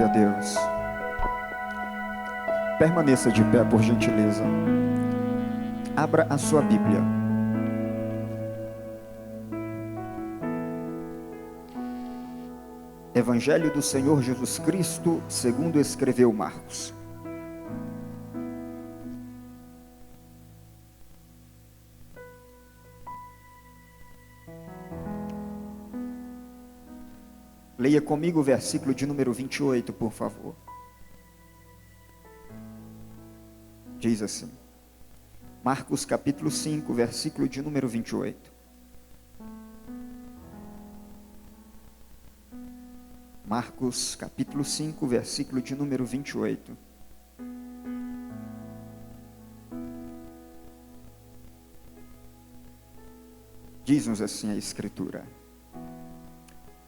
Glória a Deus. Permaneça de pé, por gentileza. Abra a sua Bíblia. Evangelho do Senhor Jesus Cristo, segundo escreveu Marcos. Leia comigo o versículo de número 28, por favor. Diz assim, Marcos capítulo 5, versículo de número 28. Marcos capítulo 5, versículo de número 28. Diz-nos assim a Escritura: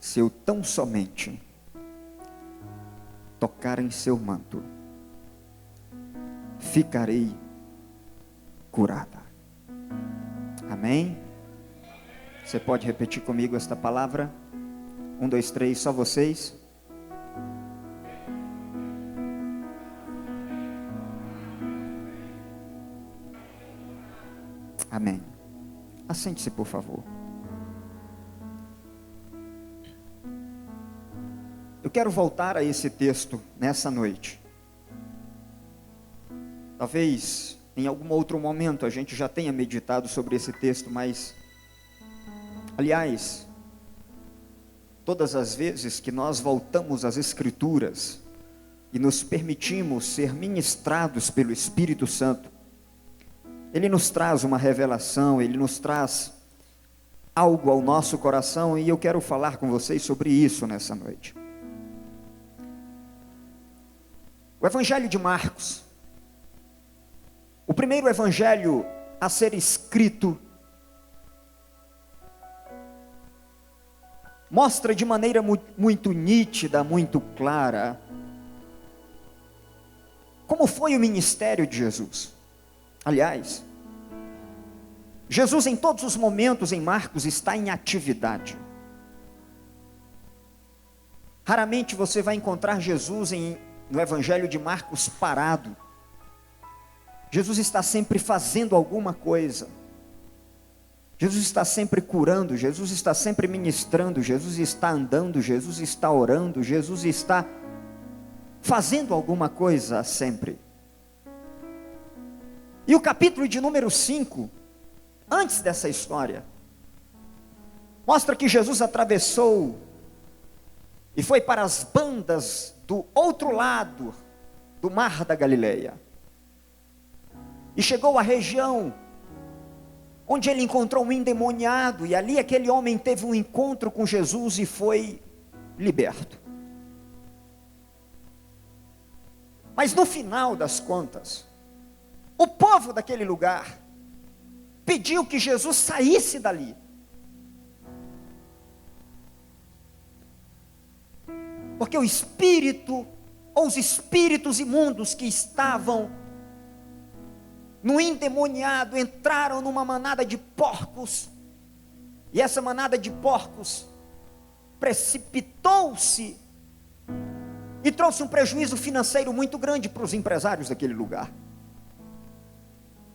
se eu tão somente tocar em seu manto, ficarei curada. Amém? Você pode repetir comigo esta palavra? 1, 2, 3, só vocês. Amém. Assente-se, por favor. Eu quero voltar a esse texto nessa noite. Talvez em algum outro momento a gente já tenha meditado sobre esse texto, mas, aliás, todas as vezes que nós voltamos às Escrituras e nos permitimos ser ministrados pelo Espírito Santo, Ele nos traz uma revelação, Ele nos traz algo ao nosso coração, e eu quero falar com vocês sobre isso nessa noite. O Evangelho de Marcos, o primeiro evangelho a ser escrito, mostra de maneira muito nítida, muito clara, como foi o ministério de Jesus. Aliás, Jesus em todos os momentos em Marcos está em atividade. Raramente você vai encontrar Jesus no Evangelho de Marcos parado. Jesus está sempre fazendo alguma coisa. Jesus está sempre curando, Jesus está sempre ministrando, Jesus está andando, Jesus está orando, Jesus está fazendo alguma coisa sempre. E o capítulo de número 5, antes dessa história, mostra que Jesus atravessou e foi para as bandas do outro lado do mar da Galileia. E chegou à região onde ele encontrou um endemoniado, e ali aquele homem teve um encontro com Jesus e foi liberto. Mas no final das contas, o povo daquele lugar pediu que Jesus saísse dali. Porque o espírito, ou os espíritos imundos que estavam no endemoniado, entraram numa manada de porcos, e essa manada de porcos precipitou-se e trouxe um prejuízo financeiro muito grande para os empresários daquele lugar.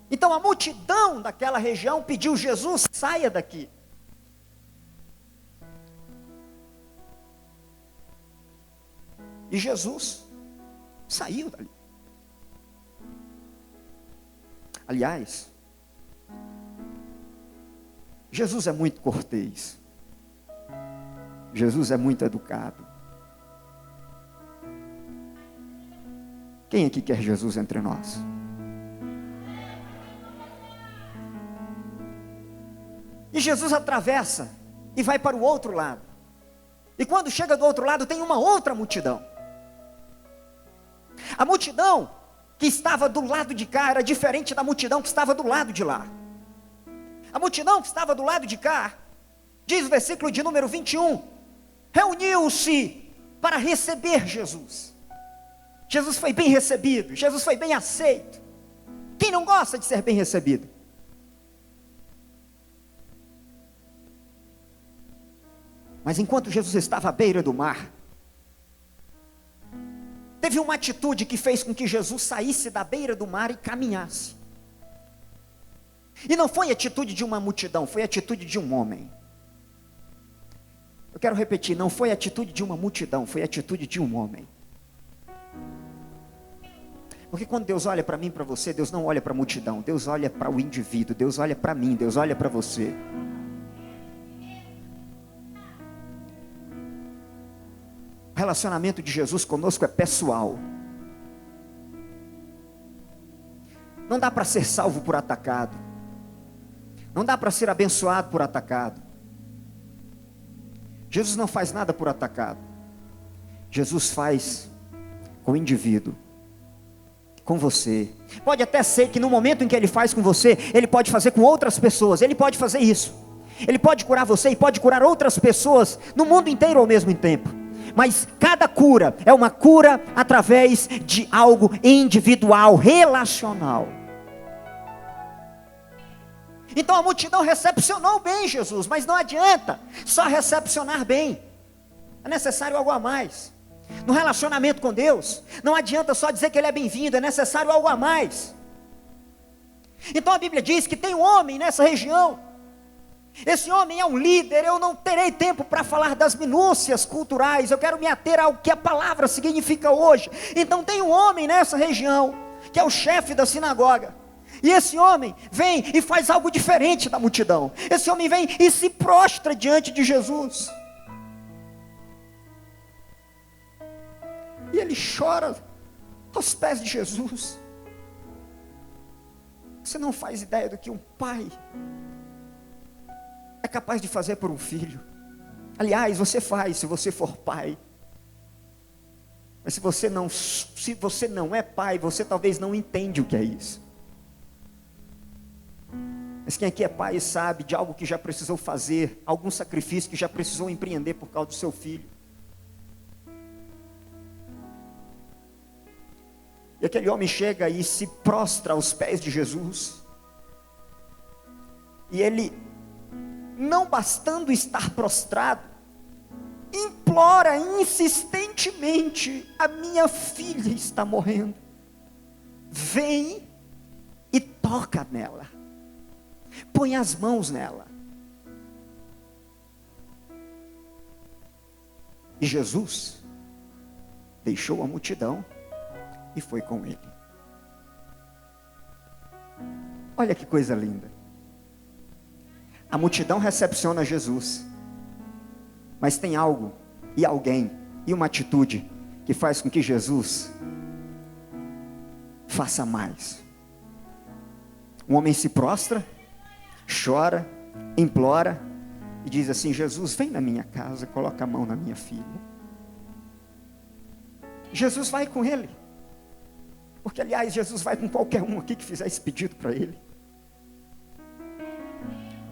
Então a multidão daquela região pediu: Jesus, saia daqui. E Jesus saiu dali. Aliás, Jesus é muito cortês. Jesus é muito educado. Quem aqui quer Jesus entre nós? E Jesus atravessa e vai para o outro lado. E quando chega do outro lado, tem uma outra multidão. A multidão que estava do lado de cá era diferente da multidão que estava do lado de lá. A multidão que estava do lado de cá, diz o versículo de número 21, reuniu-se para receber Jesus. Jesus foi bem recebido, Jesus foi bem aceito. Quem não gosta de ser bem recebido? Mas enquanto Jesus estava à beira do mar, teve uma atitude que fez com que Jesus saísse da beira do mar e caminhasse. E não foi atitude de uma multidão, foi atitude de um homem. Eu quero repetir, não foi atitude de uma multidão, foi atitude de um homem. Porque quando Deus olha para mim e para você, Deus não olha para a multidão, Deus olha para o indivíduo, Deus olha para mim, Deus olha para você. O relacionamento de Jesus conosco é pessoal. Não dá para ser salvo por atacado. Não dá para ser abençoado por atacado. Jesus não faz nada por atacado. Jesus faz com o indivíduo, com você. Pode até ser que no momento em que Ele faz com você, Ele pode fazer com outras pessoas. Ele pode fazer isso. Ele pode curar você e pode curar outras pessoas no mundo inteiro ao mesmo tempo. Mas cada cura é uma cura através de algo individual, relacional. Então a multidão recepcionou bem Jesus, mas não adianta só recepcionar bem. É necessário algo a mais. No relacionamento com Deus, não adianta só dizer que Ele é bem-vindo, é necessário algo a mais. Então a Bíblia diz que tem um homem nessa região. Esse homem é um líder. Eu não terei tempo para falar das minúcias culturais, eu quero me ater ao que a palavra significa hoje. Então tem um homem nessa região, que é o chefe da sinagoga. E esse homem vem e faz algo diferente da multidão. Esse homem vem e se prostra diante de Jesus. E ele chora aos pés de Jesus. Você não faz ideia do que um pai é capaz de fazer por um filho. Aliás, você faz se você for pai. Mas se você não é pai, você talvez não entende o que é isso. Mas quem aqui é pai sabe de algo que já precisou fazer, algum sacrifício que já precisou empreender por causa do seu filho. E aquele homem chega e se prostra aos pés de Jesus. E ele, não bastando estar prostrado, implora insistentemente: a minha filha está morrendo. Vem e toca nela. Põe as mãos nela. E Jesus deixou a multidão e foi com ele. Olha que coisa linda. A multidão recepciona Jesus, mas tem algo e alguém e uma atitude que faz com que Jesus faça mais. Um homem se prostra, chora, implora e diz assim: Jesus, vem na minha casa, coloca a mão na minha filha. Jesus vai com ele, porque aliás Jesus vai com qualquer um aqui que fizer esse pedido para ele.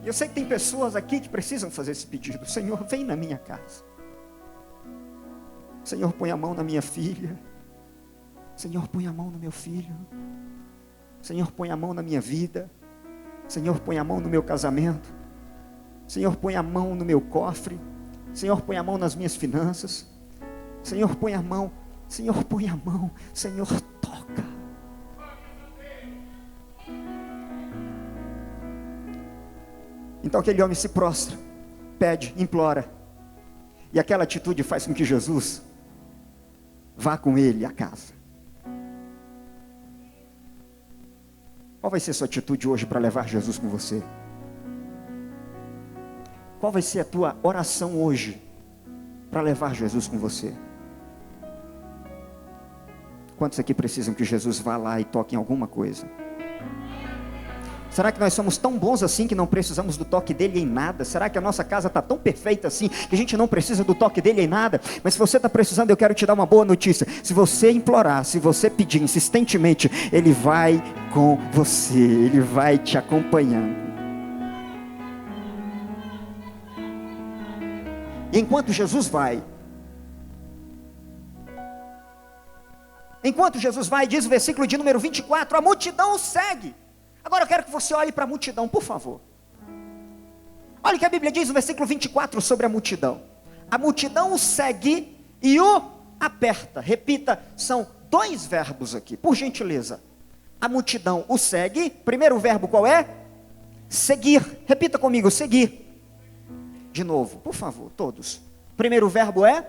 E eu sei que tem pessoas aqui que precisam fazer esse pedido: Senhor, vem na minha casa. Senhor, põe a mão na minha filha. Senhor, põe a mão no meu filho. Senhor, põe a mão na minha vida. Senhor, põe a mão no meu casamento. Senhor, põe a mão no meu cofre. Senhor, põe a mão nas minhas finanças. Senhor, põe a mão. Senhor, põe a mão. Senhor, toca. Então aquele homem se prostra, pede, implora. E aquela atitude faz com que Jesus vá com ele à casa. Qual vai ser a sua atitude hoje para levar Jesus com você? Qual vai ser a tua oração hoje para levar Jesus com você? Quantos aqui precisam que Jesus vá lá e toque em alguma coisa? Será que nós somos tão bons assim que não precisamos do toque dele em nada? Será que a nossa casa está tão perfeita assim que a gente não precisa do toque dele em nada? Mas se você está precisando, eu quero te dar uma boa notícia. Se você implorar, se você pedir insistentemente, ele vai com você, ele vai te acompanhando. E enquanto Jesus vai, diz o versículo de número 24, a multidão o segue. Agora eu quero que você olhe para a multidão, por favor. Olha o que a Bíblia diz no versículo 24 sobre a multidão. A multidão o segue e o aperta. Repita, são dois verbos aqui, por gentileza. A multidão o segue. Primeiro verbo qual é? Seguir. Repita comigo, seguir. De novo, por favor, todos. Primeiro verbo é?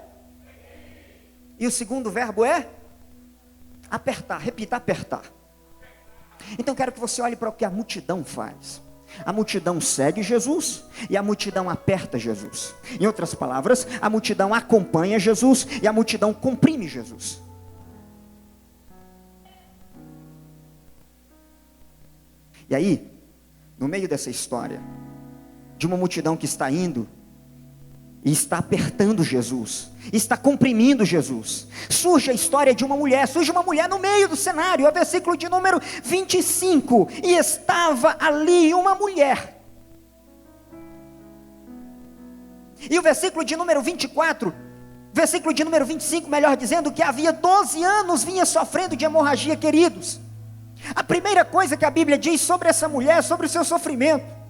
E o segundo verbo é? Apertar. Repita, apertar. Então quero que você olhe para o que a multidão faz. A multidão segue Jesus e a multidão aperta Jesus. Em outras palavras, a multidão acompanha Jesus e a multidão comprime Jesus. E aí, no meio dessa história, de uma multidão que está indo e está apertando Jesus, está comprimindo Jesus, surge a história de uma mulher, surge uma mulher no meio do cenário, é o versículo de número 25, e estava ali uma mulher, e o versículo de número 24, versículo de número 25, melhor dizendo, que havia 12 anos vinha sofrendo de hemorragia, queridos. A primeira coisa que a Bíblia diz sobre essa mulher, sobre o seu sofrimento,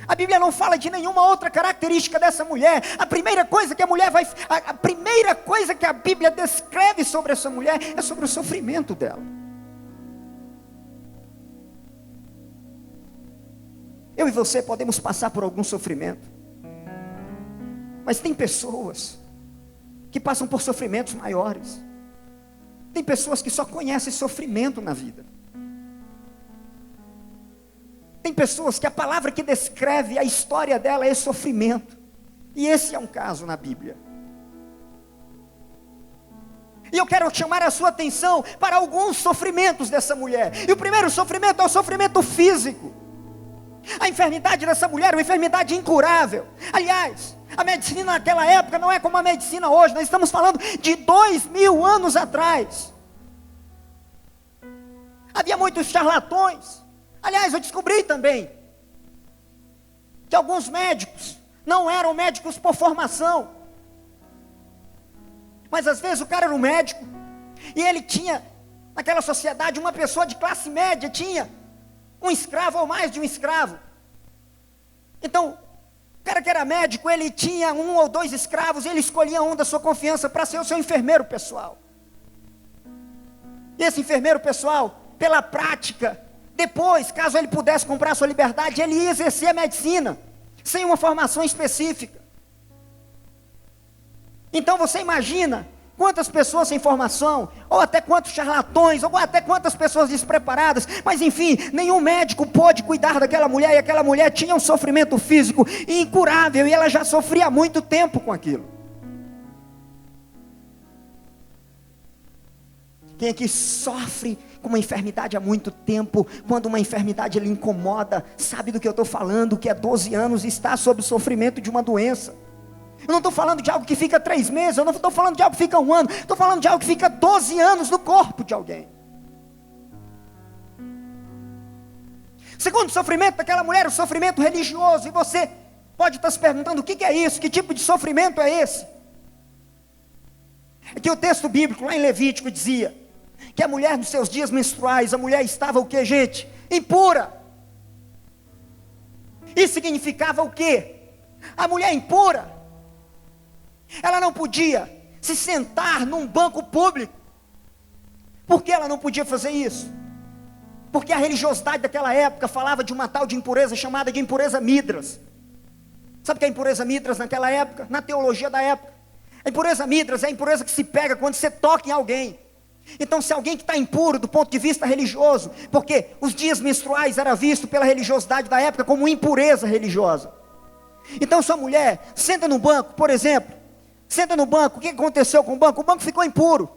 a Bíblia não fala de nenhuma outra característica dessa mulher. A primeira coisa que a primeira coisa que a Bíblia descreve sobre essa mulher é sobre o sofrimento dela. Eu e você podemos passar por algum sofrimento, mas tem pessoas que passam por sofrimentos maiores. Tem pessoas que só conhecem sofrimento na vida. Tem pessoas que a palavra que descreve a história dela é sofrimento. E esse é um caso na Bíblia. E eu quero chamar a sua atenção para alguns sofrimentos dessa mulher. E o primeiro sofrimento é o sofrimento físico. A enfermidade dessa mulher é uma enfermidade incurável. Aliás, a medicina naquela época não é como a medicina hoje. Nós estamos falando de 2000 anos atrás. Havia muitos charlatões. Aliás, eu descobri também que alguns médicos não eram médicos por formação. Mas às vezes o cara era um médico e ele tinha, naquela sociedade, uma pessoa de classe média, tinha um escravo ou mais de um escravo. Então, o cara que era médico, ele tinha 1 ou 2 escravos, e ele escolhia um da sua confiança para ser o seu enfermeiro pessoal. E esse enfermeiro pessoal, pela prática, depois, caso ele pudesse comprar sua liberdade, ele ia exercer a medicina, sem uma formação específica. Então você imagina quantas pessoas sem formação, ou até quantos charlatões, ou até quantas pessoas despreparadas, mas enfim, nenhum médico pôde cuidar daquela mulher, e aquela mulher tinha um sofrimento físico incurável, e ela já sofria há muito tempo com aquilo. Quem aqui sofre com uma enfermidade há muito tempo, quando uma enfermidade lhe incomoda, sabe do que eu estou falando, que há 12 anos está sob o sofrimento de uma doença. Eu não estou falando de algo que fica 3 meses, eu não estou falando de algo que fica 1 ano, estou falando de algo que fica 12 anos no corpo de alguém. Segundo sofrimento daquela mulher, o sofrimento religioso, e você pode estar se perguntando, o que é isso? Que tipo de sofrimento é esse? É que o texto bíblico lá em Levítico dizia que a mulher nos seus dias menstruais, a mulher estava o que, gente? Impura. Isso significava o quê? A mulher impura, ela não podia se sentar num banco público. Por que ela não podia fazer isso? Porque a religiosidade daquela época falava de uma tal de impureza chamada de impureza midras. Sabe o que é impureza midras naquela época? Na teologia da época, a impureza midras é a impureza que se pega quando você toca em alguém. Então, se alguém que está impuro do ponto de vista religioso, porque os dias menstruais era visto pela religiosidade da época como impureza religiosa. Então, sua mulher senta no banco, por exemplo, senta no banco, o que aconteceu com o banco? O banco ficou impuro.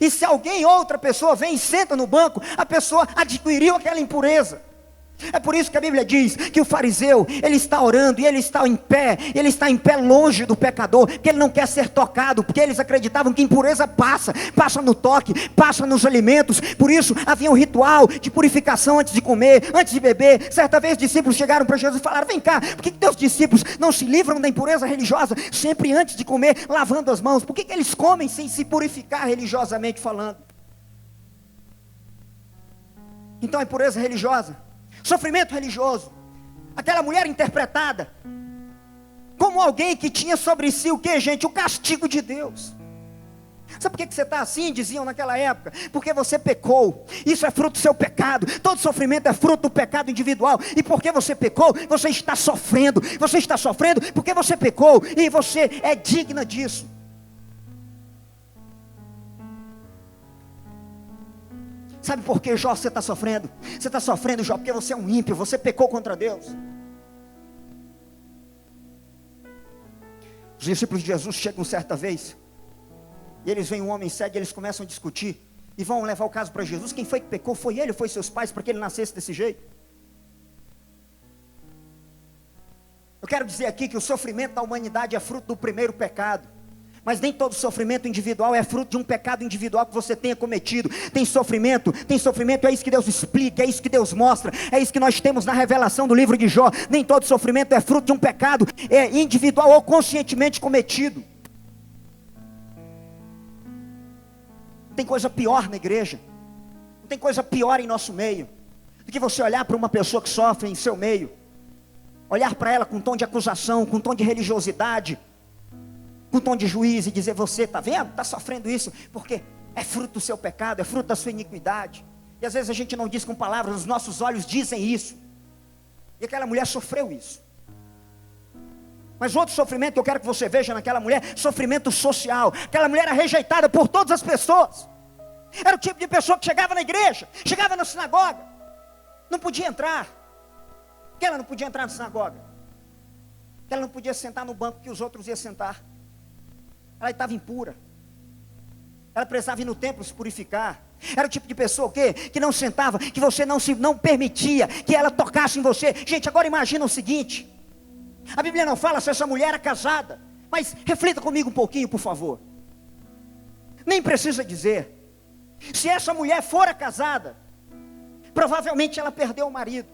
E se alguém, outra pessoa vem e senta no banco, a pessoa adquiriu aquela impureza. É por isso que a Bíblia diz que o fariseu, ele está orando e ele está em pé longe do pecador, porque ele não quer ser tocado, porque eles acreditavam que impureza passa no toque, passa nos alimentos. Por isso havia um ritual de purificação antes de comer, antes de beber. Certa vez os discípulos chegaram para Jesus e falaram, vem cá, por que teus discípulos não se livram da impureza religiosa, sempre antes de comer, lavando as mãos? Por que eles comem sem se purificar religiosamente falando? Então a impureza religiosa, sofrimento religioso, aquela mulher interpretada como alguém que tinha sobre si o que, gente? O castigo de Deus. Sabe por que você está assim? Diziam naquela época. Porque você pecou. Isso é fruto do seu pecado. Todo sofrimento é fruto do pecado individual. E porque você pecou, você está sofrendo. Você está sofrendo porque você pecou. E você é digna disso. Sabe por que, Jó, você está sofrendo? Você está sofrendo, Jó, porque você é um ímpio. Você pecou contra Deus. Os discípulos de Jesus chegam certa vez. E eles veem um homem cego e eles começam a discutir. E vão levar o caso para Jesus. Quem foi que pecou? Foi ele ou foi seus pais para que ele nascesse desse jeito? Eu quero dizer aqui que o sofrimento da humanidade é fruto do primeiro pecado. Mas nem todo sofrimento individual é fruto de um pecado individual que você tenha cometido. Tem sofrimento, é isso que Deus explica, é isso que Deus mostra, é isso que nós temos na revelação do livro de Jó. Nem todo sofrimento é fruto de um pecado individual ou conscientemente cometido. Não tem coisa pior na igreja, não tem coisa pior em nosso meio, do que você olhar para uma pessoa que sofre em seu meio, olhar para ela com um tom de acusação, com um tom de religiosidade, com um tom de juízo e dizer: você está vendo? Está sofrendo isso, porque é fruto do seu pecado, é fruto da sua iniquidade. E às vezes a gente não diz com palavras, os nossos olhos dizem isso. E aquela mulher sofreu isso. Mas outro sofrimento que eu quero que você veja naquela mulher, sofrimento social. Aquela mulher era rejeitada por todas as pessoas. Era o tipo de pessoa que chegava na igreja, chegava na sinagoga, não podia entrar. Porque ela não podia entrar na sinagoga? Porque ela não podia sentar no banco que os outros iam sentar. Ela estava impura. Ela precisava ir no templo se purificar. Era o tipo de pessoa o quê? Que não sentava, que você não permitia que ela tocasse em você. Gente, agora imagina o seguinte. A Bíblia não fala se essa mulher era casada. Mas reflita comigo um pouquinho, por favor. Nem precisa dizer. Se essa mulher fora casada, provavelmente ela perdeu o marido.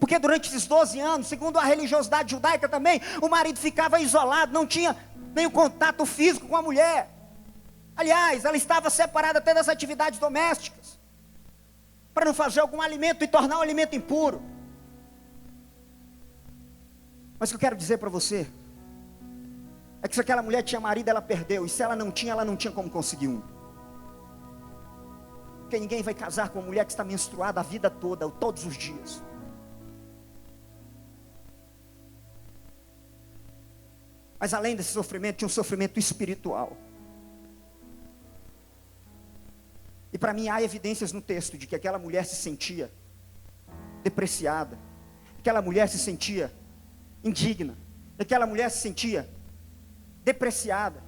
Porque durante esses 12 anos, segundo a religiosidade judaica também, o marido ficava isolado, não tinha nenhum contato físico com a mulher. Aliás, ela estava separada até das atividades domésticas, para não fazer algum alimento e tornar o alimento impuro. Mas o que eu quero dizer para você é que se aquela mulher tinha marido, ela perdeu. E se ela não tinha como conseguir um. Porque ninguém vai casar com uma mulher que está menstruada a vida toda, todos os dias. Mas além desse sofrimento, tinha um sofrimento espiritual. E para mim há evidências no texto de que aquela mulher se sentia depreciada. Aquela mulher se sentia indigna. Aquela mulher se sentia depreciada.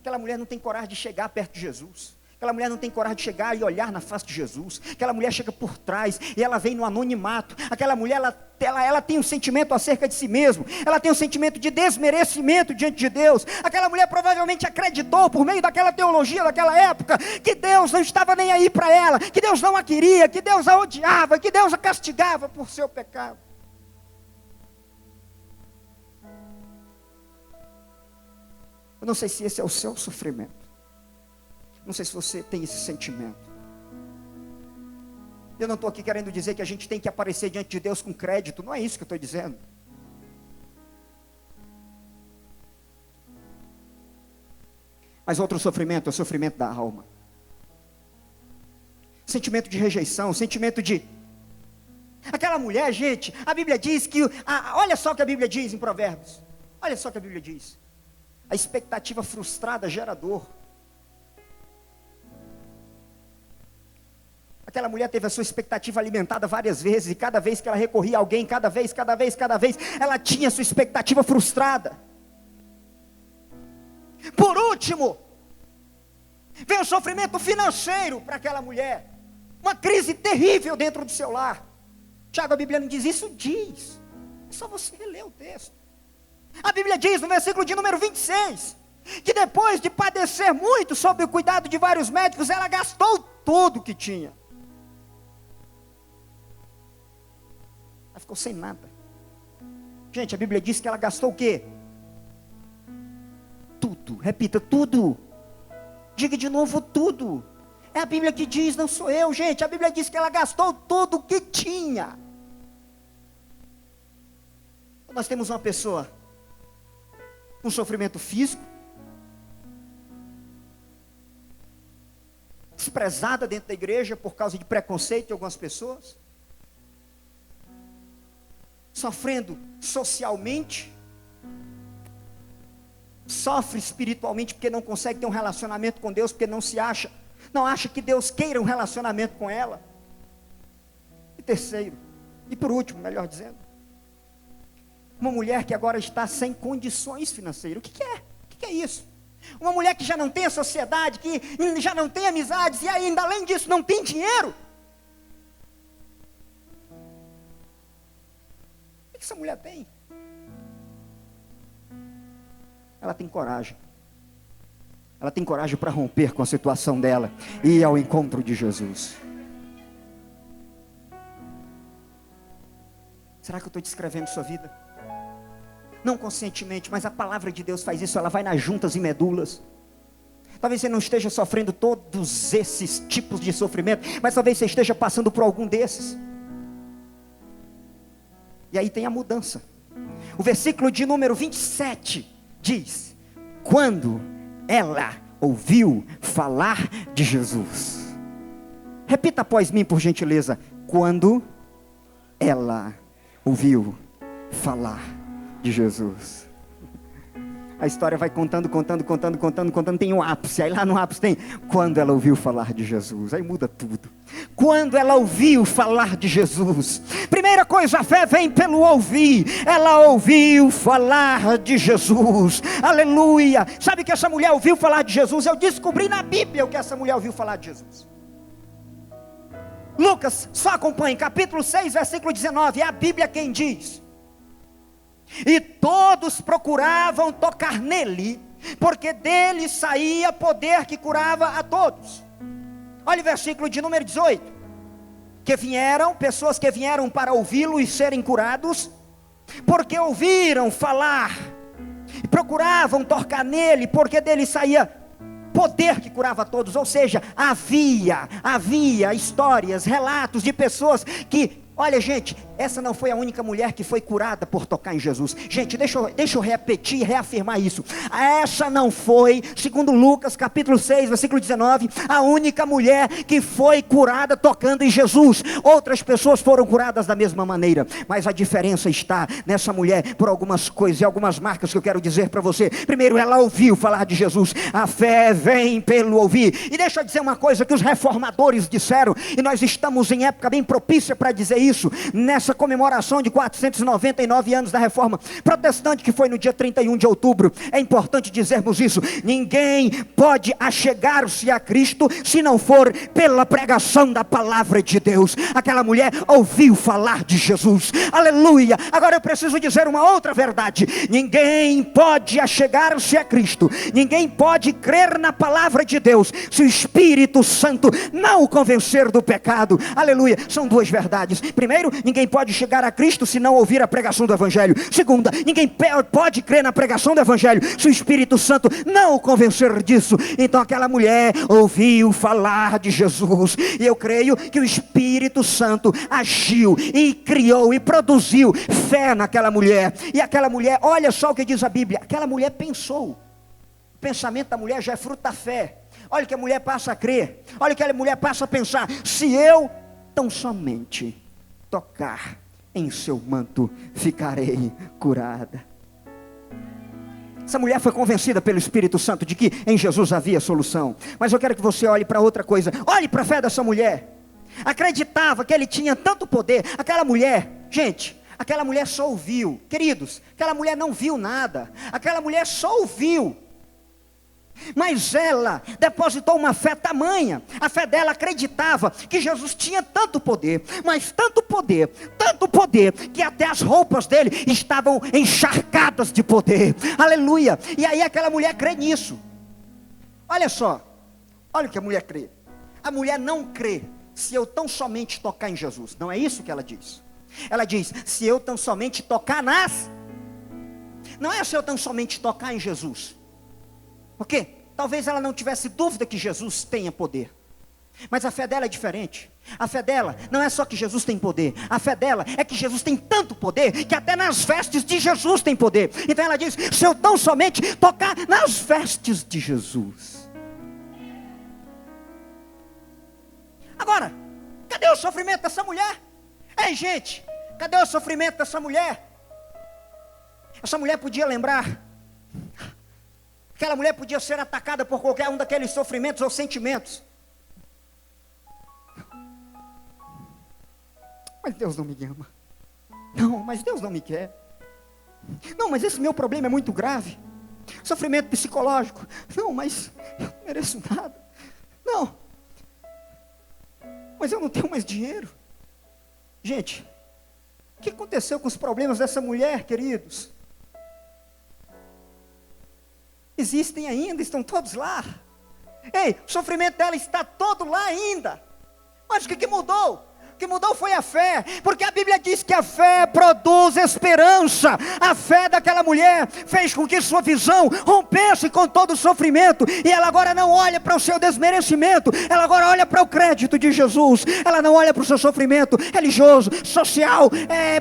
Aquela mulher não tem coragem de chegar perto de Jesus. Aquela mulher não tem coragem de chegar e olhar na face de Jesus. Aquela mulher chega por trás e ela vem no anonimato. Aquela mulher, ela tem um sentimento acerca de si mesma. Ela tem um sentimento de desmerecimento diante de Deus. Aquela mulher provavelmente acreditou, por meio daquela teologia daquela época, que Deus não estava nem aí para ela, que Deus não a queria, que Deus a odiava, que Deus a castigava por seu pecado. Eu não sei se esse é o seu sofrimento. Não sei se você tem esse sentimento. Eu não estou aqui querendo dizer que a gente tem que aparecer diante de Deus com crédito. Não é isso que eu estou dizendo. Mas outro sofrimento é o sofrimento da alma. Sentimento de rejeição, sentimento de... Aquela mulher, gente, a Bíblia diz que... olha só o que a Bíblia diz em Provérbios. Olha só o que a Bíblia diz. A expectativa frustrada gera dor. Aquela mulher teve a sua expectativa alimentada várias vezes, e cada vez que ela recorria a alguém, cada vez, ela tinha a sua expectativa frustrada. Por último, veio o sofrimento financeiro para aquela mulher. Uma crise terrível dentro do seu lar. Tiago, a Bíblia não diz isso? Diz. É só você ler o texto. A Bíblia diz no versículo de número 26, que depois de padecer muito sob o cuidado de vários médicos, ela gastou tudo o que tinha. Ela ficou sem nada. Gente, a Bíblia diz que ela gastou o quê? Tudo. Repita, tudo. Diga de novo, tudo. É a Bíblia que diz, não sou eu, gente. A Bíblia diz que ela gastou tudo o que tinha. Nós temos uma pessoa com sofrimento físico, desprezada dentro da igreja por causa de preconceito de algumas pessoas, sofrendo socialmente, sofre espiritualmente porque não consegue ter um relacionamento com Deus, porque não acha que Deus queira um relacionamento com ela. E terceiro, e por último, melhor dizendo, uma mulher que agora está sem condições financeiras. O que é? O que é isso? Uma mulher que já não tem a sociedade, que já não tem amizades, e ainda além disso não tem dinheiro. O que essa mulher tem? Ela tem coragem. Ela tem coragem para romper com a situação dela e ir ao encontro de Jesus. Será que eu estou descrevendo sua vida? Não conscientemente, mas a palavra de Deus faz isso. Ela vai nas juntas e medulas. Talvez você não esteja sofrendo todos esses tipos de sofrimento, mas talvez você esteja passando por algum desses. E aí tem a mudança. O versículo de número 27 diz: quando ela ouviu falar de Jesus. Repita após mim, por gentileza. Quando ela ouviu falar de Jesus. A história vai contando, tem um ápice. Aí lá no ápice tem: quando ela ouviu falar de Jesus. Aí muda tudo. Quando ela ouviu falar de Jesus. Primeira coisa, a fé vem pelo ouvir. Ela ouviu falar de Jesus. Aleluia. Sabe que essa mulher ouviu falar de Jesus? Eu descobri na Bíblia o que essa mulher ouviu falar de Jesus. Lucas, só acompanhe, capítulo 6, versículo 19. É a Bíblia quem diz: e todos procuravam tocar nele, porque dele saía poder que curava a todos. Olha o versículo de número 18. Pessoas que vieram para ouvi-lo e serem curados, porque ouviram falar, e procuravam tocar nele, porque dele saía poder que curava a todos. Ou seja, havia histórias, relatos de pessoas que... Olha, gente, essa não foi a única mulher que foi curada por tocar em Jesus. Gente, deixa eu repetir e reafirmar isso. Essa não foi, segundo Lucas capítulo 6, versículo 19, a única mulher que foi curada tocando em Jesus. Outras pessoas foram curadas da mesma maneira, mas a diferença está nessa mulher por algumas coisas e algumas marcas que eu quero dizer para você. Primeiro, ela ouviu falar de Jesus. A fé vem pelo ouvir. E deixa eu dizer uma coisa que os reformadores disseram, e nós estamos em época bem propícia para dizer isso, nessa comemoração de 499 anos da Reforma Protestante, que foi no dia 31 de outubro. É importante dizermos isso: ninguém pode achegar-se a Cristo se não for pela pregação da palavra de Deus. Aquela mulher ouviu falar de Jesus, aleluia. Agora eu preciso dizer uma outra verdade: ninguém pode achegar-se a Cristo, ninguém pode crer na palavra de Deus se o Espírito Santo não o convencer do pecado, aleluia. São duas verdades. Primeiro, ninguém pode chegar a Cristo se não ouvir a pregação do Evangelho. Segunda, ninguém pode crer na pregação do Evangelho se o Espírito Santo não o convencer disso. Então aquela mulher ouviu falar de Jesus, e eu creio que o Espírito Santo agiu e criou e produziu fé naquela mulher. E aquela mulher, olha só o que diz a Bíblia, aquela mulher pensou. O pensamento da mulher já é fruto da fé. Olha o que a mulher passa a crer, olha o que a mulher passa a pensar: se eu tão somente tocar em seu manto, ficarei curada. Essa mulher foi convencida pelo Espírito Santo de que em Jesus havia solução. Mas eu quero que você olhe para outra coisa. Olhe para a fé dessa mulher. Acreditava que ele tinha tanto poder. Aquela mulher, gente, aquela mulher só ouviu. Queridos, aquela mulher não viu nada. Aquela mulher só ouviu. Mas ela depositou uma fé tamanha. A fé dela acreditava que Jesus tinha tanto poder, mas tanto poder, que até as roupas dele estavam encharcadas de poder, aleluia. E aí aquela mulher crê nisso. Olha só, olha o que a mulher crê. A mulher não crê se eu tão somente tocar em Jesus. Não é isso que ela diz. Ela diz: se eu tão somente tocar não é se eu tão somente tocar em Jesus. Por quê? Talvez ela não tivesse dúvida que Jesus tenha poder. Mas a fé dela é diferente. A fé dela não é só que Jesus tem poder. A fé dela é que Jesus tem tanto poder que até nas vestes de Jesus tem poder. Então ela diz: se eu tão somente tocar nas vestes de Jesus. Agora, cadê o sofrimento dessa mulher? Ei, gente, cadê o sofrimento dessa mulher? Essa mulher podia lembrar, aquela mulher podia ser atacada por qualquer um daqueles sofrimentos ou sentimentos. Mas Deus não me ama. Não, mas Deus não me quer. Não, mas esse meu problema é muito grave. Sofrimento psicológico. Não, mas eu não mereço nada. Não, mas eu não tenho mais dinheiro. Gente, o que aconteceu com os problemas dessa mulher, queridos? Existem ainda, estão todos lá. Ei, o sofrimento dela está todo lá ainda. Mas o que mudou? O que mudou foi a fé, porque a Bíblia diz que a fé produz esperança. A fé daquela mulher fez com que sua visão rompesse com todo o sofrimento, e ela agora não olha para o seu desmerecimento, ela agora olha para o crédito de Jesus. Ela não olha para o seu sofrimento religioso, social,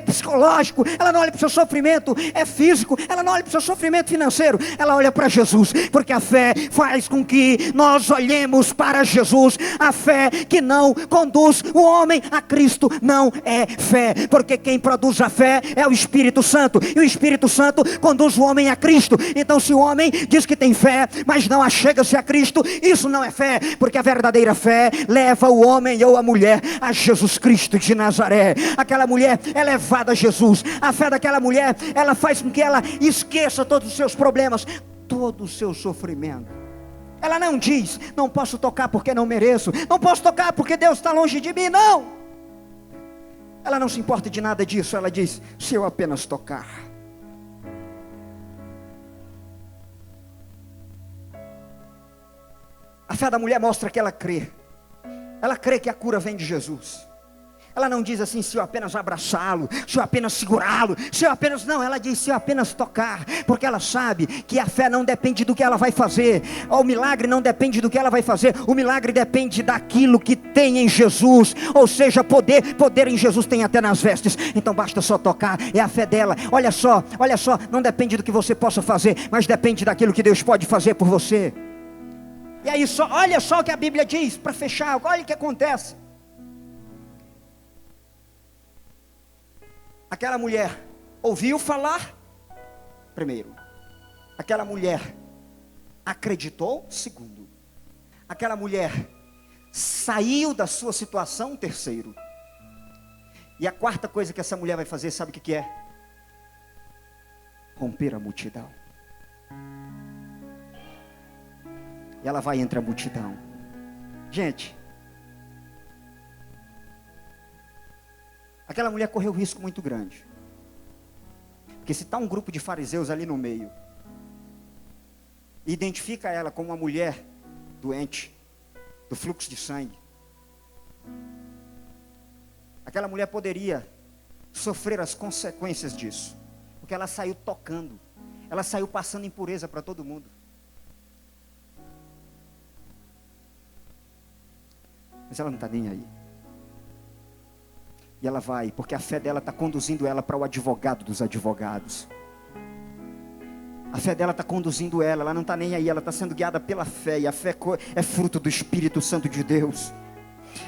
psicológico, ela não olha para o seu sofrimento físico, ela não olha para o seu sofrimento financeiro, ela olha para Jesus, porque a fé faz com que nós olhemos para Jesus. A fé que não conduz o homem a Cristo não é fé, porque quem produz a fé é o Espírito Santo, e o Espírito Santo conduz o homem a Cristo. Então, se o homem diz que tem fé, mas não achega-se a Cristo, isso não é fé, porque a verdadeira fé leva o homem ou a mulher a Jesus Cristo de Nazaré. Aquela mulher é levada a Jesus. A fé daquela mulher, ela faz com que ela esqueça todos os seus problemas, todo o seu sofrimento. Ela não diz, não posso tocar porque não mereço, não posso tocar porque Deus está longe de mim, não. Ela não se importa de nada disso. Ela diz, se eu apenas tocar. A fé da mulher mostra que ela crê. Ela crê que a cura vem de Jesus. Ela não diz assim, se eu apenas abraçá-lo, se eu apenas segurá-lo, se eu apenas... Não, ela diz, se eu apenas tocar. Porque ela sabe que a fé não depende do que ela vai fazer. O milagre não depende do que ela vai fazer. O milagre depende daquilo que tem em Jesus. Ou seja, poder em Jesus tem até nas vestes. Então basta só tocar, é a fé dela. Olha só, não depende do que você possa fazer, mas depende daquilo que Deus pode fazer por você. E aí, olha só o que a Bíblia diz, para fechar, olha o que acontece. Aquela mulher ouviu falar, primeiro. Aquela mulher acreditou, segundo. Aquela mulher saiu da sua situação, terceiro. E a quarta coisa que essa mulher vai fazer, sabe o que é? Romper a multidão. E ela vai entre a multidão. Gente, aquela mulher correu um risco muito grande. Porque se está um grupo de fariseus ali no meio, e identifica ela como uma mulher doente, do fluxo de sangue, aquela mulher poderia sofrer as consequências disso. Porque ela saiu tocando, ela saiu passando impureza para todo mundo. Mas ela não está nem aí. E ela vai, porque a fé dela está conduzindo ela para o advogado dos advogados. A fé dela está conduzindo ela não está nem aí, ela está sendo guiada pela fé. E a fé é fruto do Espírito Santo de Deus.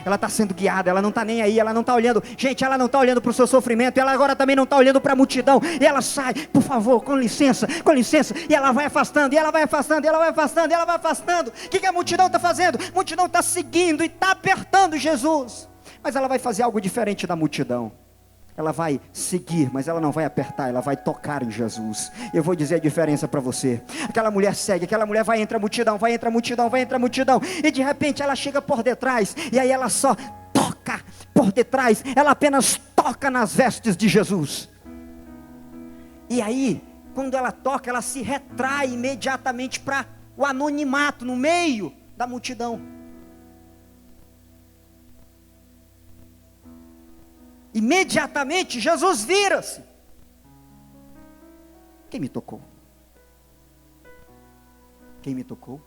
Ela está sendo guiada, ela não está nem aí, ela não está olhando. Gente, ela não está olhando para o seu sofrimento, ela agora também não está olhando para a multidão. E ela sai, por favor, com licença. E ela vai afastando, e ela vai afastando, e ela vai afastando, e ela vai afastando. O que a multidão está fazendo? A multidão está seguindo e está apertando Jesus. Mas ela vai fazer algo diferente da multidão. Ela vai seguir, mas ela não vai apertar, ela vai tocar em Jesus. Eu vou dizer a diferença para você. Aquela mulher segue, aquela mulher vai entre a multidão, vai entre a multidão, vai entre a multidão. E de repente ela chega por detrás, e aí ela só toca por detrás. Ela apenas toca nas vestes de Jesus. E aí, quando ela toca, ela se retrai imediatamente para o anonimato, no meio da multidão. Imediatamente Jesus vira-se. Quem me tocou? Quem me tocou?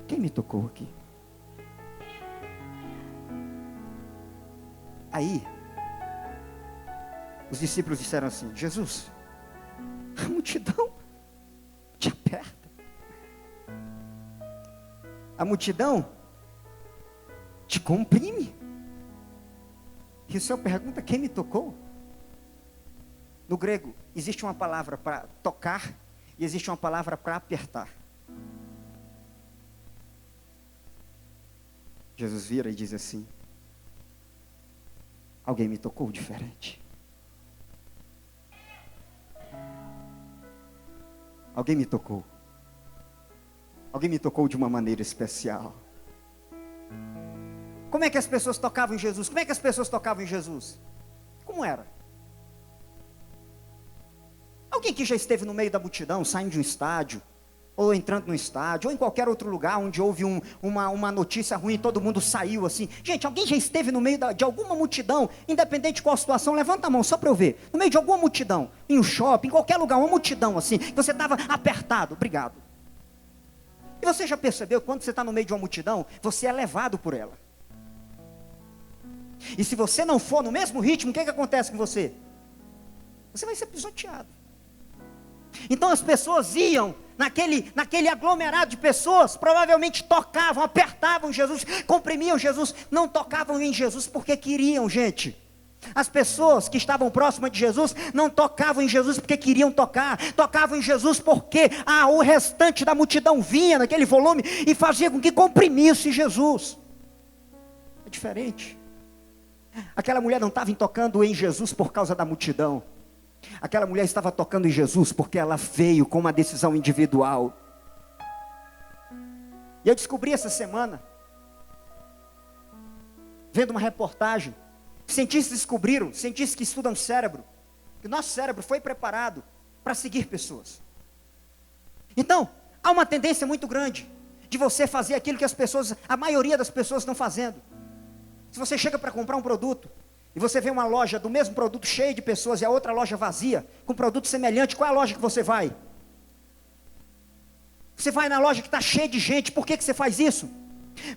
Quem me tocou aqui? Aí, os discípulos disseram assim: Jesus, a multidão te aperta. A multidão te comprime. E o Senhor pergunta: quem me tocou? No grego, existe uma palavra para tocar e existe uma palavra para apertar. Jesus vira e diz assim: alguém me tocou diferente. Alguém me tocou. Alguém me tocou de uma maneira especial. Como é que as pessoas tocavam em Jesus? Como é que as pessoas tocavam em Jesus? Como era? Alguém que já esteve no meio da multidão, saindo de um estádio, ou entrando no estádio, ou em qualquer outro lugar onde houve uma notícia ruim e todo mundo saiu assim. Gente, alguém já esteve no meio de alguma multidão, independente de qual situação? Levanta a mão só para eu ver. No meio de alguma multidão, em um shopping, em qualquer lugar, uma multidão assim, que você estava apertado. Obrigado. E você já percebeu que quando você está no meio de uma multidão, você é levado por ela. E se você não for no mesmo ritmo, o que acontece com você? Você vai ser pisoteado. Então as pessoas iam naquele aglomerado de pessoas, provavelmente tocavam, apertavam Jesus, comprimiam Jesus, não tocavam em Jesus porque queriam, gente. As pessoas que estavam próximas de Jesus não tocavam em Jesus porque queriam tocar, tocavam em Jesus porque o restante da multidão vinha naquele volume e fazia com que comprimisse Jesus. É diferente. Aquela mulher não estava tocando em Jesus por causa da multidão. Aquela mulher estava tocando em Jesus porque ela veio com uma decisão individual. E eu descobri essa semana, vendo uma reportagem, cientistas descobriram, cientistas que estudam cérebro, que o nosso cérebro foi preparado para seguir pessoas. Então, há uma tendência muito grande de você fazer aquilo que a maioria das pessoas estão fazendo. Se você chega para comprar um produto, e você vê uma loja do mesmo produto cheia de pessoas e a outra loja vazia, com produto semelhante, qual é a loja que você vai? Você vai na loja que está cheia de gente. Por que você faz isso?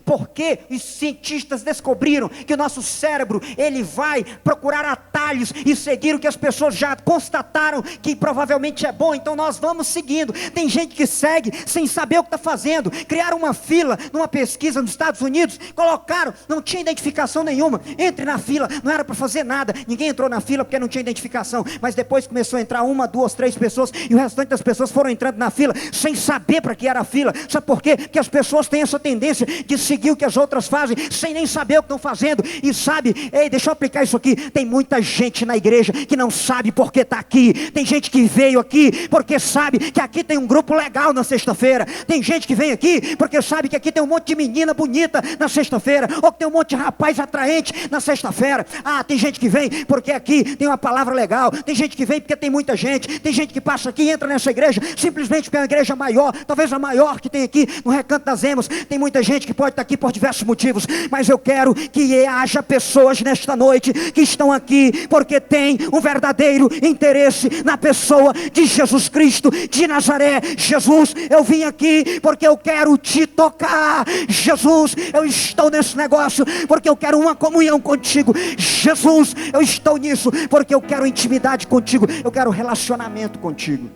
Porque os cientistas descobriram que o nosso cérebro, ele vai procurar atalhos e seguir o que as pessoas já constataram que provavelmente é bom, então nós vamos seguindo. Tem gente que segue sem saber o que está fazendo. Criaram uma fila numa pesquisa nos Estados Unidos, colocaram, não tinha identificação nenhuma, entre na fila, não era para fazer nada, ninguém entrou na fila porque não tinha identificação, mas depois começou a entrar 1, 2, 3 pessoas, e o restante das pessoas foram entrando na fila, sem saber para que era a fila. Sabe por quê? Porque as pessoas têm essa tendência de seguir o que as outras fazem, sem nem saber o que estão fazendo. E sabe, deixa eu aplicar isso aqui, tem muita gente na igreja que não sabe porque está aqui. Tem gente que veio aqui porque sabe que aqui tem um grupo legal na sexta-feira. Tem gente que vem aqui porque sabe que aqui tem um monte de menina bonita na sexta-feira, ou que tem um monte de rapaz atraente na sexta-feira. Tem gente que vem porque aqui tem uma palavra legal. Tem gente que vem porque tem muita gente. Tem gente que passa aqui e entra nessa igreja simplesmente porque é uma igreja maior, talvez a maior que tem aqui no Recanto das Emas. Tem muita gente que pode estar aqui por diversos motivos, mas eu quero que haja pessoas nesta noite que estão aqui porque tem um verdadeiro interesse na pessoa de Jesus Cristo de Nazaré. Jesus, eu vim aqui porque eu quero te tocar. Jesus, eu estou nesse negócio porque eu quero uma comunhão contigo. Jesus, eu estou nisso porque eu quero intimidade contigo, eu quero relacionamento contigo.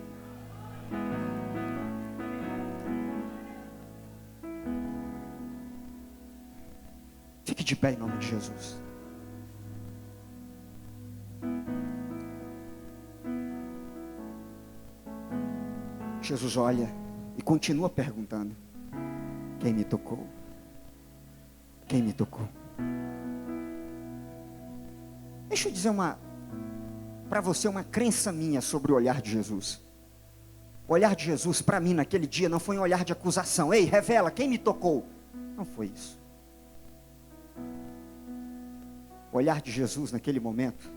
Fique de pé em nome de Jesus. Jesus olha e continua perguntando: quem me tocou? Quem me tocou? Deixa eu dizer para você uma crença minha sobre o olhar de Jesus. O olhar de Jesus para mim naquele dia não foi um olhar de acusação. Ei, revela, quem me tocou? Não foi isso. O olhar de Jesus naquele momento,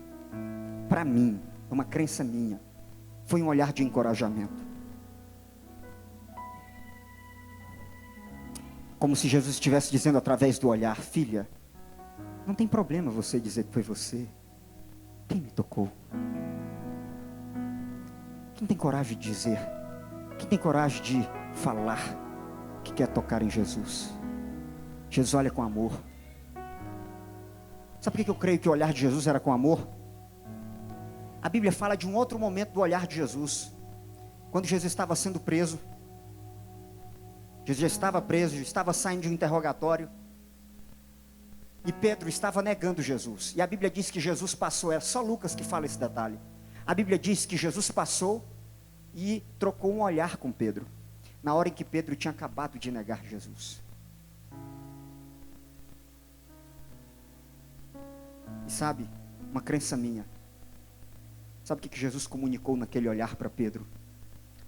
para mim, é uma crença minha, foi um olhar de encorajamento. Como se Jesus estivesse dizendo através do olhar: filha, não tem problema você dizer que foi você. Quem me tocou? Quem tem coragem de dizer? Quem tem coragem de falar que quer tocar em Jesus? Jesus olha com amor. Sabe por que eu creio que o olhar de Jesus era com amor? A Bíblia fala de um outro momento do olhar de Jesus. Quando Jesus estava sendo preso, Jesus já estava preso, já estava saindo de um interrogatório. E Pedro estava negando Jesus. E a Bíblia diz que Jesus passou, é só Lucas que fala esse detalhe. A Bíblia diz que Jesus passou e trocou um olhar com Pedro, na hora em que Pedro tinha acabado de negar Jesus. E sabe, uma crença minha, sabe o que Jesus comunicou naquele olhar para Pedro?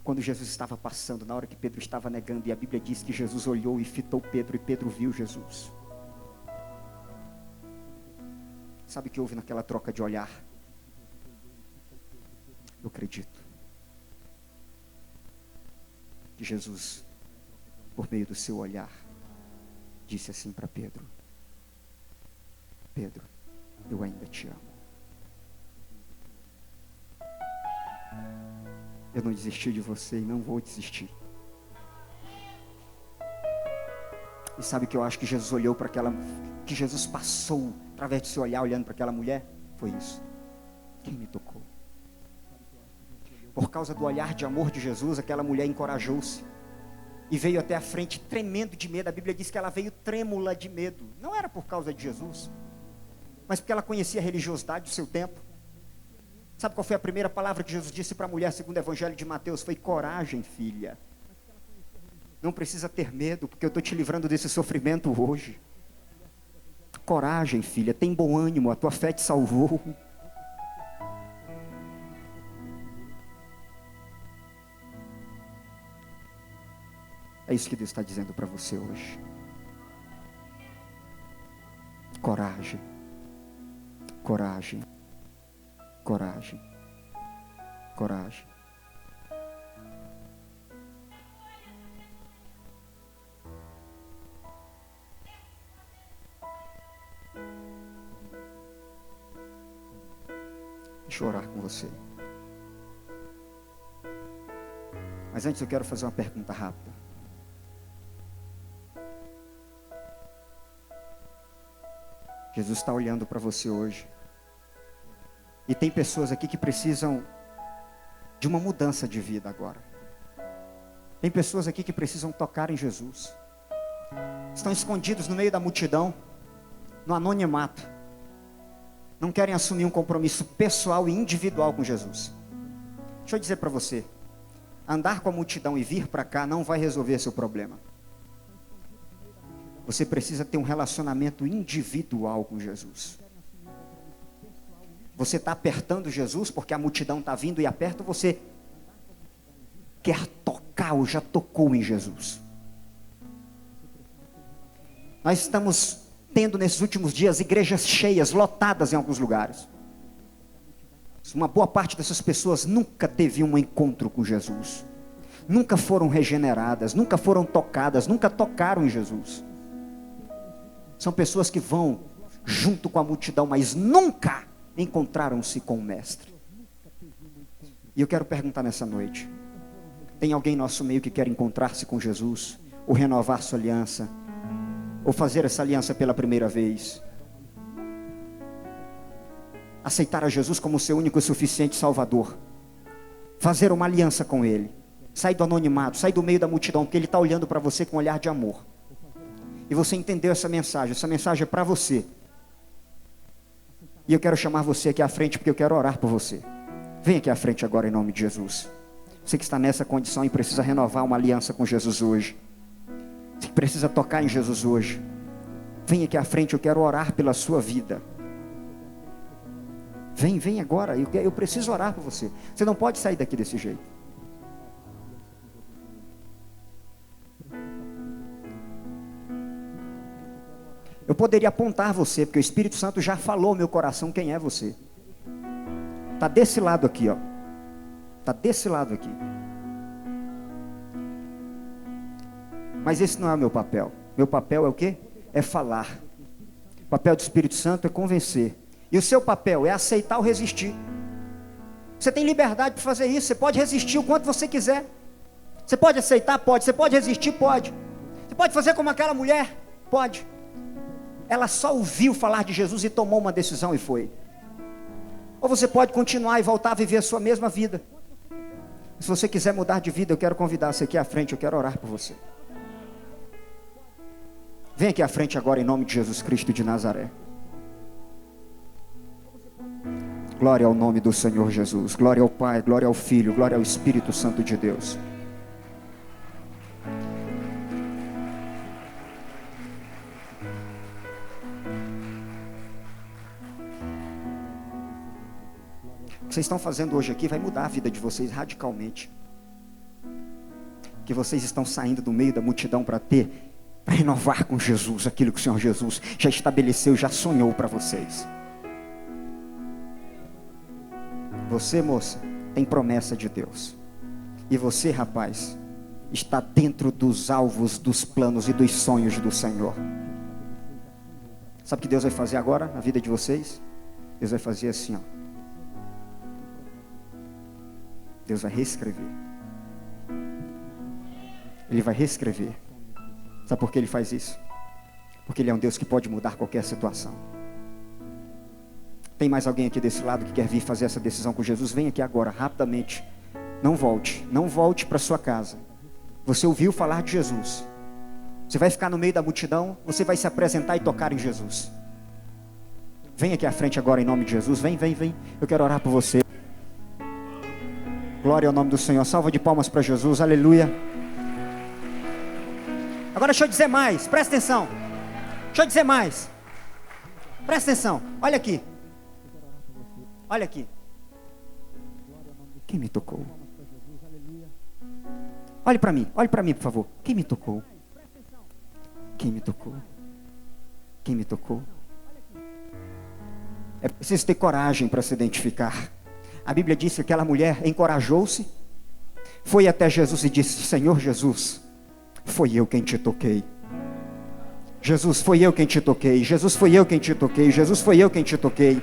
Quando Jesus estava passando, na hora que Pedro estava negando, e a Bíblia diz que Jesus olhou e fitou Pedro, e Pedro viu Jesus. Sabe o que houve naquela troca de olhar? Eu acredito que Jesus, por meio do seu olhar, disse assim para Pedro: Pedro, eu ainda te amo. Eu não desisti de você e não vou desistir. E sabe o que eu acho que Jesus olhou para aquela, que Jesus passou através do seu olhar, olhando para aquela mulher? Foi isso. Quem me tocou? Por causa do olhar de amor de Jesus, aquela mulher encorajou-se e veio até a frente tremendo de medo. A Bíblia diz que ela veio trêmula de medo. Não era por causa de Jesus, mas porque ela conhecia a religiosidade do seu tempo. Sabe qual foi a primeira palavra que Jesus disse para a mulher, segundo o Evangelho de Mateus? Foi: coragem, filha. Não precisa ter medo, porque eu estou te livrando desse sofrimento hoje. Coragem, filha, tem bom ânimo, a tua fé te salvou. É isso que Deus está dizendo para você hoje. Coragem, coragem, coragem, coragem. Deixa eu orar com você. Mas antes eu quero fazer uma pergunta rápida. Jesus está olhando para você hoje. E tem pessoas aqui que precisam de uma mudança de vida agora. Tem pessoas aqui que precisam tocar em Jesus. Estão escondidos no meio da multidão, no anonimato. Não querem assumir um compromisso pessoal e individual com Jesus. Deixa eu dizer para você, andar com a multidão e vir para cá não vai resolver seu problema. Você precisa ter um relacionamento individual com Jesus. Você está apertando Jesus porque a multidão está vindo e aperta, ou você quer tocar ou já tocou em Jesus? Nós estamos tendo nesses últimos dias igrejas cheias, lotadas em alguns lugares. Uma boa parte dessas pessoas nunca teve um encontro com Jesus. Nunca foram regeneradas, nunca foram tocadas, nunca tocaram em Jesus. São pessoas que vão junto com a multidão, mas nunca encontraram-se com o Mestre. E eu quero perguntar nessa noite: tem alguém em nosso meio que quer encontrar-se com Jesus, ou renovar sua aliança, ou fazer essa aliança pela primeira vez? Aceitar a Jesus como seu único e suficiente Salvador, fazer uma aliança com Ele, sair do anonimato, sair do meio da multidão, porque Ele está olhando para você com um olhar de amor. E você entendeu essa mensagem é para você. E eu quero chamar você aqui à frente, porque eu quero orar por você. Vem aqui à frente agora em nome de Jesus. Você que está nessa condição e precisa renovar uma aliança com Jesus hoje. Você que precisa tocar em Jesus hoje. Vem aqui à frente, eu quero orar pela sua vida. Vem agora, eu preciso orar por você. Você não pode sair daqui desse jeito. Eu poderia apontar você, porque o Espírito Santo já falou no meu coração quem é você. Está desse lado aqui, ó. Está desse lado aqui. Mas esse não é o meu papel. Meu papel é o quê? É falar. O papel do Espírito Santo é convencer. E o seu papel é aceitar ou resistir. Você tem liberdade para fazer isso. Você pode resistir o quanto você quiser. Você pode aceitar? Pode. Você pode resistir? Pode. Você pode fazer como aquela mulher? Pode. Ela só ouviu falar de Jesus e tomou uma decisão e foi. Ou você pode continuar e voltar a viver a sua mesma vida. Se você quiser mudar de vida, eu quero convidar você aqui à frente, eu quero orar por você. Vem aqui à frente agora em nome de Jesus Cristo de Nazaré. Glória ao nome do Senhor Jesus. Glória ao Pai, glória ao Filho, glória ao Espírito Santo de Deus. O que vocês estão fazendo hoje aqui vai mudar a vida de vocês radicalmente. Que vocês estão saindo do meio da multidão para renovar com Jesus aquilo que o Senhor Jesus já estabeleceu, já sonhou para vocês. Você, moça, tem promessa de Deus. E você, rapaz, está dentro dos alvos, dos planos e dos sonhos do Senhor. Sabe o que Deus vai fazer agora na vida de vocês? Deus vai fazer assim, ó. Deus vai reescrever. Ele vai reescrever. Sabe por que Ele faz isso? Porque Ele é um Deus que pode mudar qualquer situação. Tem mais alguém aqui desse lado que quer vir fazer essa decisão com Jesus? Vem aqui agora, rapidamente. Não volte para sua casa. Você ouviu falar de Jesus. Você vai ficar no meio da multidão, você vai se apresentar e tocar em Jesus. Vem aqui à frente agora em nome de Jesus. Vem. Eu quero orar por você. Glória ao nome do Senhor. Salva de palmas para Jesus. Aleluia. Agora deixa eu dizer mais. Presta atenção. Deixa eu dizer mais. Presta atenção. Olha aqui. Olha aqui. Quem me tocou? Olhe para mim, por favor. Quem me tocou? Quem me tocou? Quem me tocou? É preciso ter coragem para se identificar. A Bíblia diz que aquela mulher encorajou-se, foi até Jesus e disse: Senhor Jesus, foi eu quem te toquei. Jesus, foi eu quem te toquei. Jesus, foi eu quem te toquei. Jesus, foi eu quem te toquei.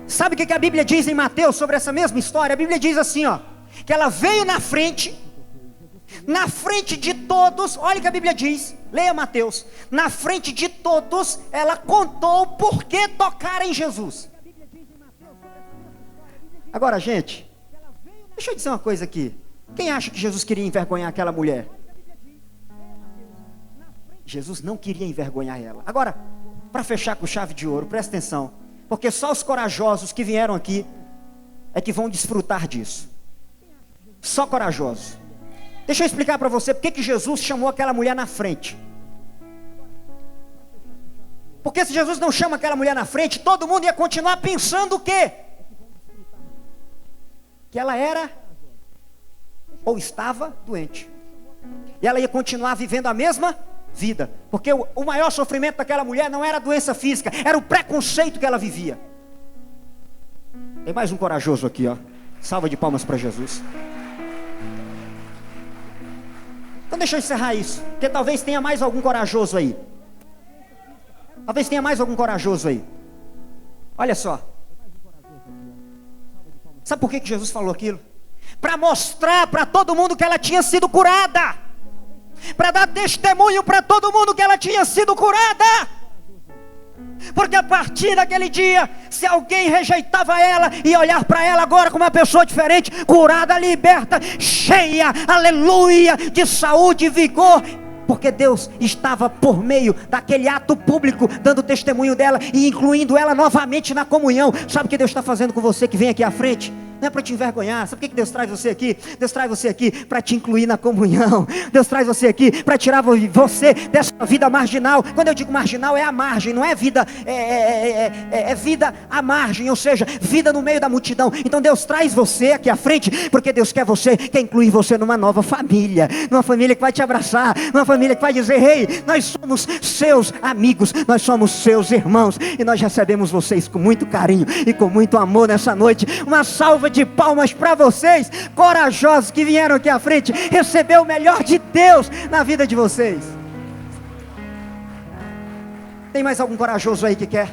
Sabe o que a Bíblia diz em Mateus sobre essa mesma história? A Bíblia diz assim, ó, que ela veio na frente de todos. Olha o que a Bíblia diz, leia Mateus. Na frente de todos, ela contou por que tocar em Jesus. Agora, gente, deixa eu dizer uma coisa aqui. Quem acha que Jesus queria envergonhar aquela mulher? Jesus não queria envergonhar ela. Agora, para fechar com chave de ouro, presta atenção. Porque só os corajosos que vieram aqui é que vão desfrutar disso. Só corajosos. Deixa eu explicar para você porque que Jesus chamou aquela mulher na frente. Porque se Jesus não chama aquela mulher na frente, todo mundo ia continuar pensando o quê? Que ela era ou estava doente. E ela ia continuar vivendo a mesma vida. Porque o maior sofrimento daquela mulher não era a doença física, era o preconceito que ela vivia. Tem mais um corajoso aqui, ó. Salva de palmas para Jesus. Então deixa eu encerrar isso, porque talvez tenha mais algum corajoso aí. Talvez tenha mais algum corajoso aí. Olha só. Sabe por que Jesus falou aquilo? Para mostrar para todo mundo que ela tinha sido curada. Para dar testemunho para todo mundo que ela tinha sido curada. Porque a partir daquele dia, se alguém rejeitava ela e olhar para ela agora como uma pessoa diferente, curada, liberta, cheia, aleluia, de saúde e vigor, porque Deus estava por meio daquele ato público, dando testemunho dela e incluindo ela novamente na comunhão. Sabe o que Deus está fazendo com você que vem aqui à frente? Não é para te envergonhar. Sabe por que Deus traz você aqui? Deus traz você aqui para te incluir na comunhão. Deus traz você aqui para tirar você dessa vida marginal. Quando eu digo marginal, é a margem, não é vida, é vida à margem, ou seja, vida no meio da multidão. Então Deus traz você aqui à frente, porque Deus quer incluir você numa nova família, numa família que vai te abraçar, numa família que vai dizer: ei, nós somos seus amigos, nós somos seus irmãos, e nós recebemos vocês com muito carinho e com muito amor nessa noite. Uma salva de palmas para vocês, corajosos que vieram aqui à frente, receber o melhor de Deus na vida de vocês. Tem mais algum corajoso aí que quer?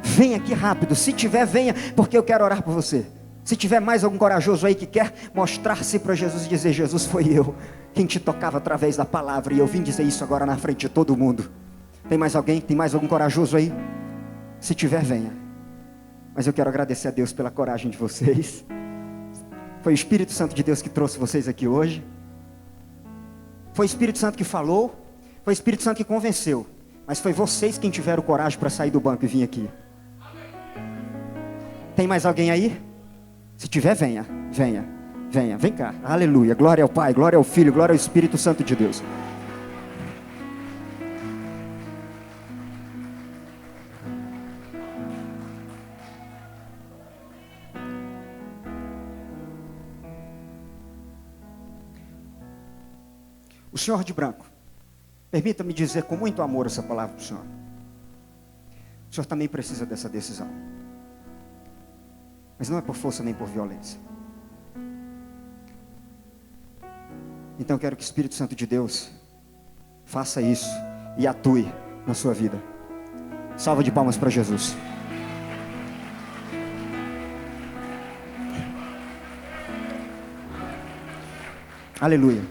Vem aqui rápido, se tiver, venha, porque eu quero orar por você. Se tiver mais algum corajoso aí que quer mostrar-se para Jesus e dizer: Jesus, foi eu quem te tocava através da palavra, e eu vim dizer isso agora na frente de todo mundo. Tem mais alguém? Tem mais algum corajoso aí? Se tiver, venha. Mas eu quero agradecer a Deus pela coragem de vocês. Foi o Espírito Santo de Deus que trouxe vocês aqui hoje. Foi o Espírito Santo que falou, foi o Espírito Santo que convenceu, mas foi vocês quem tiveram coragem para sair do banco e vir aqui. Tem mais alguém aí? Se tiver, venha, venha, venha, vem cá. Aleluia, glória ao Pai, glória ao Filho, glória ao Espírito Santo de Deus. O senhor de branco, permita-me dizer com muito amor essa palavra para o senhor. O senhor também precisa dessa decisão. Mas não é por força nem por violência. Então eu quero que o Espírito Santo de Deus faça isso e atue na sua vida. Salva de palmas para Jesus. Aleluia.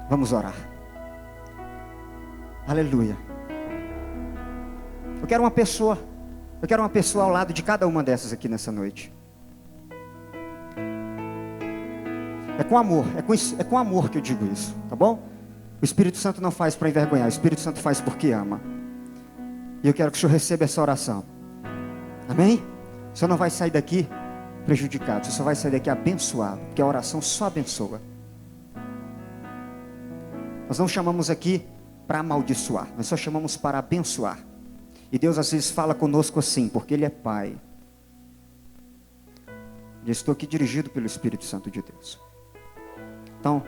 Vamos orar. Aleluia. Eu quero uma pessoa ao lado de cada uma dessas aqui nessa noite. É com amor, é com amor que eu digo isso, tá bom? O Espírito Santo não faz para envergonhar, o Espírito Santo faz porque ama. E eu quero que o senhor receba essa oração. Amém? O senhor não vai sair daqui prejudicado, o senhor vai sair daqui abençoado, porque a oração só abençoa. Nós não chamamos aqui para amaldiçoar, nós só chamamos para abençoar. E Deus às vezes fala conosco assim, porque Ele é Pai. E estou aqui dirigido pelo Espírito Santo de Deus. Então,